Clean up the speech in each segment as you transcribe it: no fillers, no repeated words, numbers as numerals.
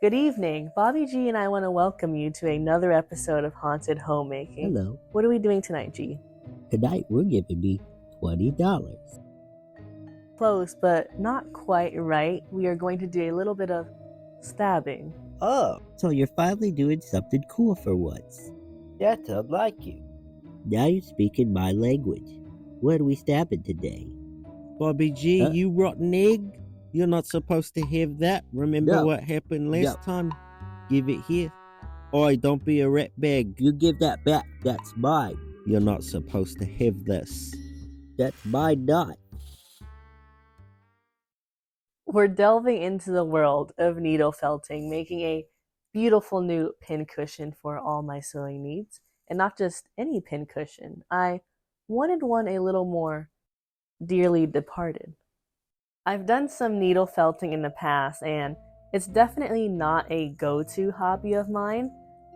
Good evening. Bobby G and I want to welcome you to another episode of Haunted Homemaking. Hello. What are we doing tonight, G? Tonight we're giving me $20. Close, but not quite right. We are going to do a little bit of stabbing. Oh, so you're finally doing something cool for once. That's unlike you. Now you're speaking my language. What are we stabbing today? Bobby G, Huh? you rotten egg. You're not supposed to have that. Remember No. what happened last No. time? Give it here. Oi, don't be a rat bag. You give that back. That's mine. You're not supposed to have this. That's mine not. We're delving into the world of needle felting, making a beautiful new pincushion for all my sewing needs. And not just any pincushion. I wanted one a little more dearly departed. I've done some needle felting in the past, and it's definitely not a go-to hobby of mine.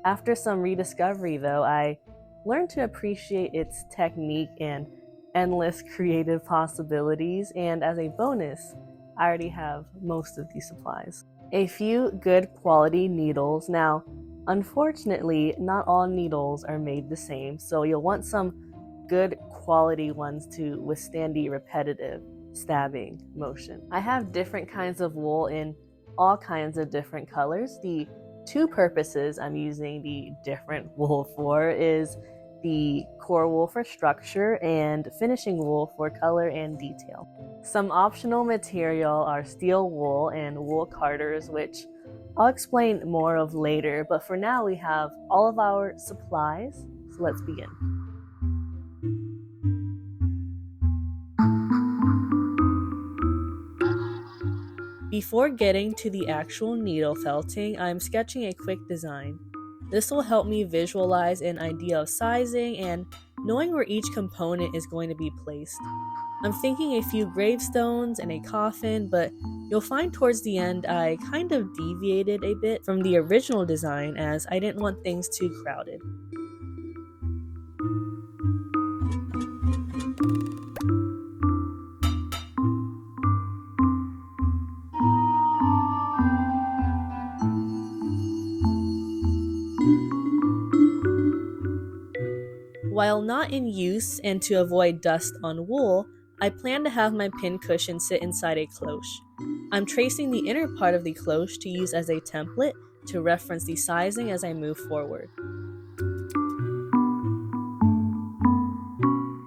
After some rediscovery, though, I learned to appreciate its technique and endless creative possibilities, and as a bonus, I already have most of these supplies. A few good quality needles. Now, unfortunately, not all needles are made the same, so you'll want some good quality ones to withstand the repetitive stabbing motion. I have different kinds of wool in all kinds of different colors. The two purposes I'm using the different wool for is the core wool for structure and finishing wool for color and detail. Some optional material are steel wool and wool carders, which I'll explain more of later, but for now we have all of our supplies, so let's begin. Before getting to the actual needle felting, I'm sketching a quick design. This will help me visualize an idea of sizing and knowing where each component is going to be placed. I'm thinking a few gravestones and a coffin, but you'll find towards the end I kind of deviated a bit from the original design as I didn't want things too crowded. While not in use and to avoid dust on wool, I plan to have my pincushion sit inside a cloche. I'm tracing the inner part of the cloche to use as a template to reference the sizing as I move forward.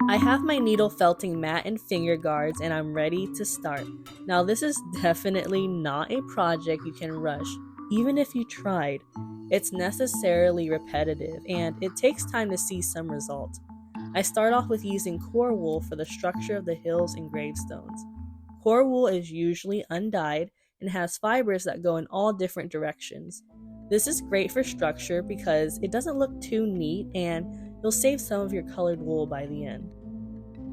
I have my needle felting mat and finger guards and I'm ready to start. Now this is definitely not a project you can rush, even if you tried. It's necessarily repetitive, and it takes time to see some result. I start off with using core wool for the structure of the hills and gravestones. Core wool is usually undyed and has fibers that go in all different directions. This is great for structure because it doesn't look too neat and you'll save some of your colored wool by the end.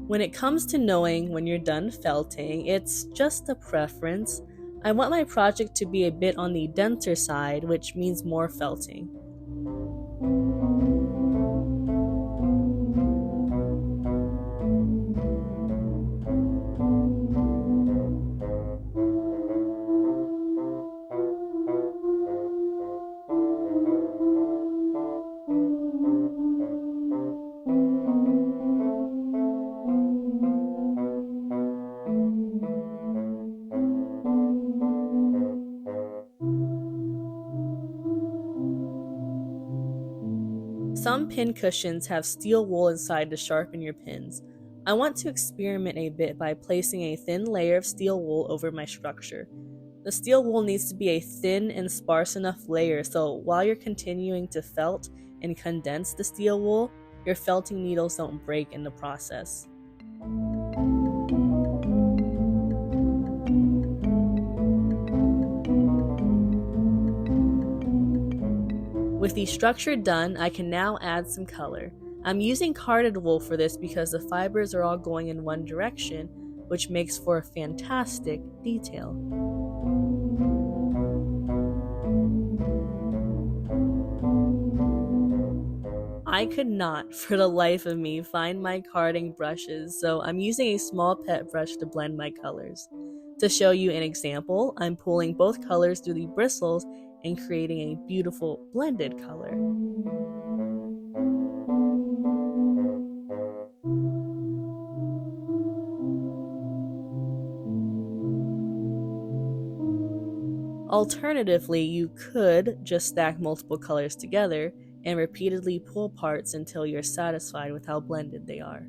When it comes to knowing when you're done felting, it's just a preference. I want my project to be a bit on the denser side, which means more felting. Some pincushions have steel wool inside to sharpen your pins. I want to experiment a bit by placing a thin layer of steel wool over my structure. The steel wool needs to be a thin and sparse enough layer so while you're continuing to felt and condense the steel wool, your felting needles don't break in the process. With the structure done, I can now add some color. I'm using carded wool for this because the fibers are all going in one direction, which makes for a fantastic detail. I could not, for the life of me, find my carding brushes, so I'm using a small pet brush to blend my colors. To show you an example, I'm pulling both colors through the bristles and creating a beautiful blended color. Alternatively, you could just stack multiple colors together and repeatedly pull parts until you're satisfied with how blended they are.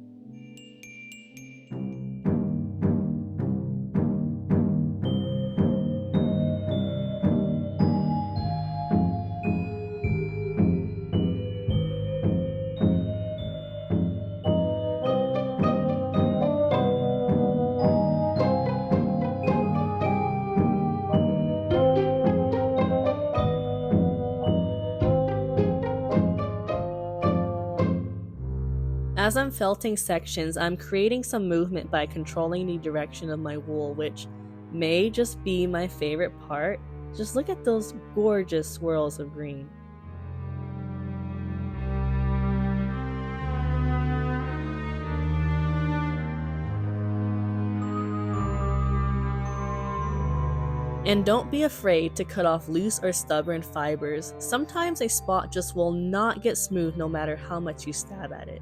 As I'm felting sections, I'm creating some movement by controlling the direction of my wool, which may just be my favorite part. Just look at those gorgeous swirls of green. And don't be afraid to cut off loose or stubborn fibers. Sometimes a spot just will not get smooth no matter how much you stab at it.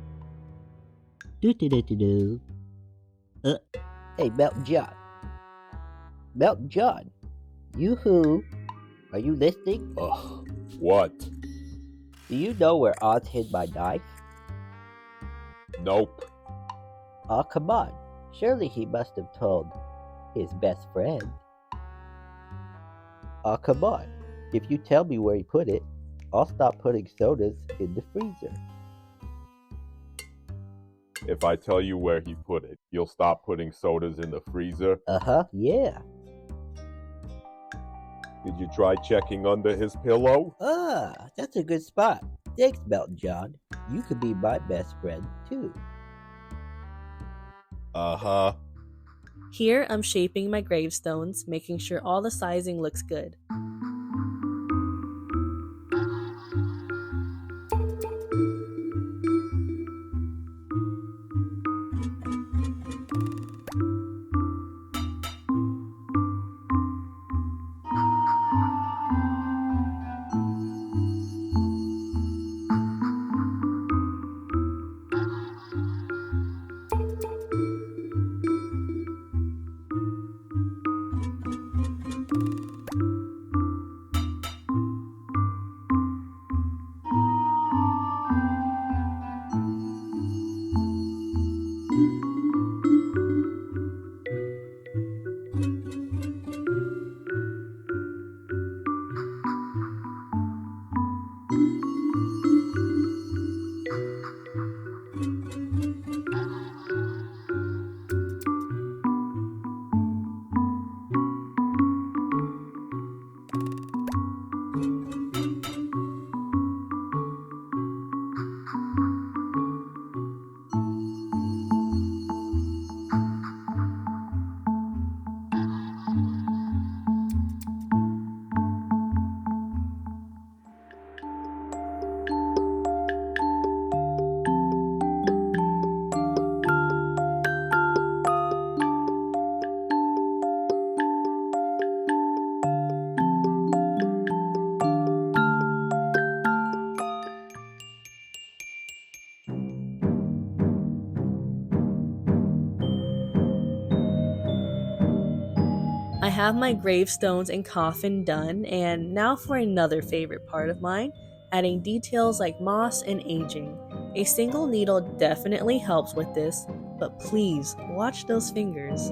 Do. Hey, Melton John. Melton John. Yoo-hoo. Are you listening? Ugh, what? Do you know where Oz hid my knife? Nope. Oh, come on. Surely he must have told his best friend. Oh, come on. If you tell me where he put it, I'll stop putting sodas in the freezer. If I tell you where he put it, you'll stop putting sodas in the freezer? Uh-huh, yeah. Did you try checking under his pillow? Ah, that's a good spot. Thanks, Melton John. You could be my best friend, too. Uh-huh. Here, I'm shaping my gravestones, making sure all the sizing looks good. I have my gravestones and coffin done, and now for another favorite part of mine, adding details like moss and aging. A single needle definitely helps with this, but please watch those fingers.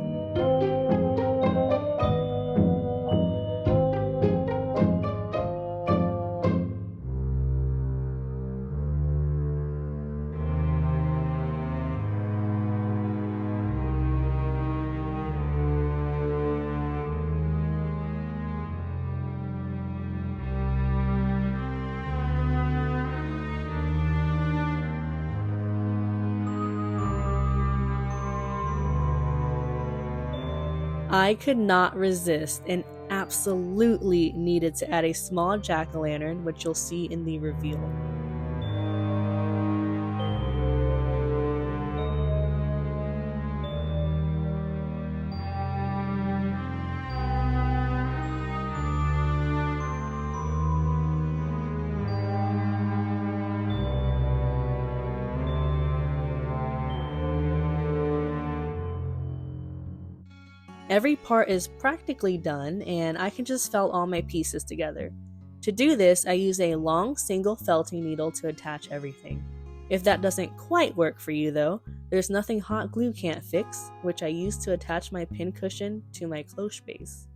I could not resist and absolutely needed to add a small jack-o'-lantern, which you'll see in the reveal. Every part is practically done, and I can just felt all my pieces together. To do this, I use a long single felting needle to attach everything. If that doesn't quite work for you though, there's nothing hot glue can't fix, which I use to attach my pincushion to my cloche base.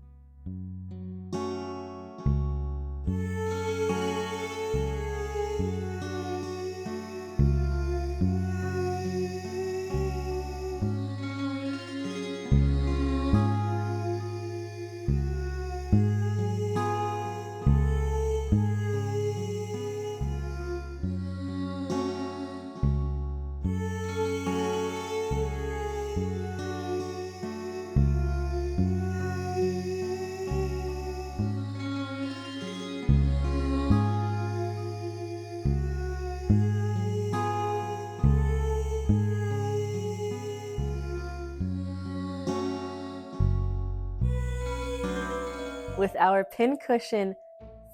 With our pincushion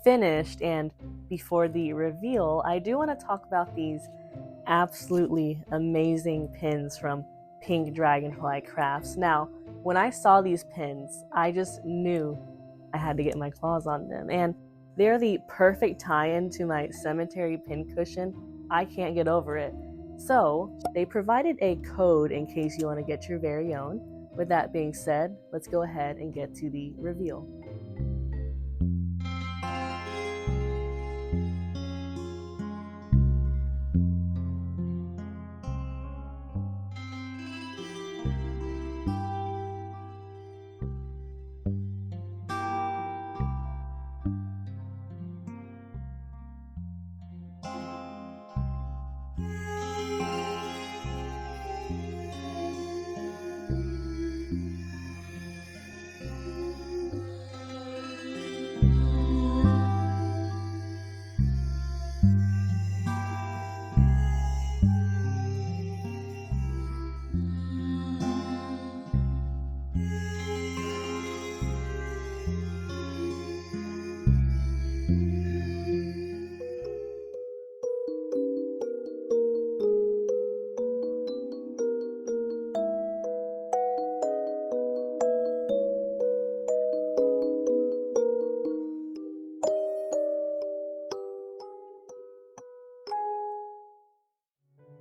finished and before the reveal, I do want to talk about these absolutely amazing pins from PinkDragonflyCrafts. Now, when I saw these pins, I just knew I had to get my claws on them, and they're the perfect tie-in to my cemetery pincushion. I can't get over it. So, they provided a code in case you want to get your very own. With that being said, let's go ahead and get to the reveal.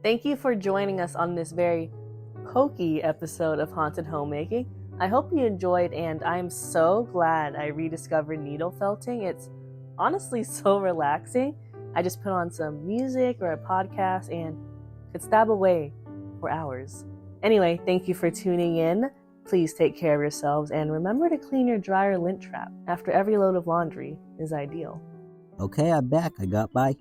Thank you for joining us on this very pokey episode of Haunted Homemaking. I hope you enjoyed, and I'm so glad I rediscovered needle felting. It's honestly so relaxing. I just put on some music or a podcast and could stab away for hours. Anyway, thank you for tuning in. Please take care of yourselves, and remember to clean your dryer lint trap after every load of laundry is ideal. Okay, I'm back. I got my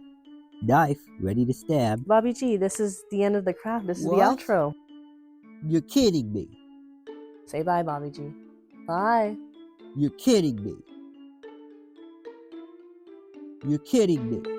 knife ready to stab. Bobby G, this is the end of the craft. This is the What? outro. You're kidding me. Say bye, Bobby G. Bye. You're kidding me. You're kidding me.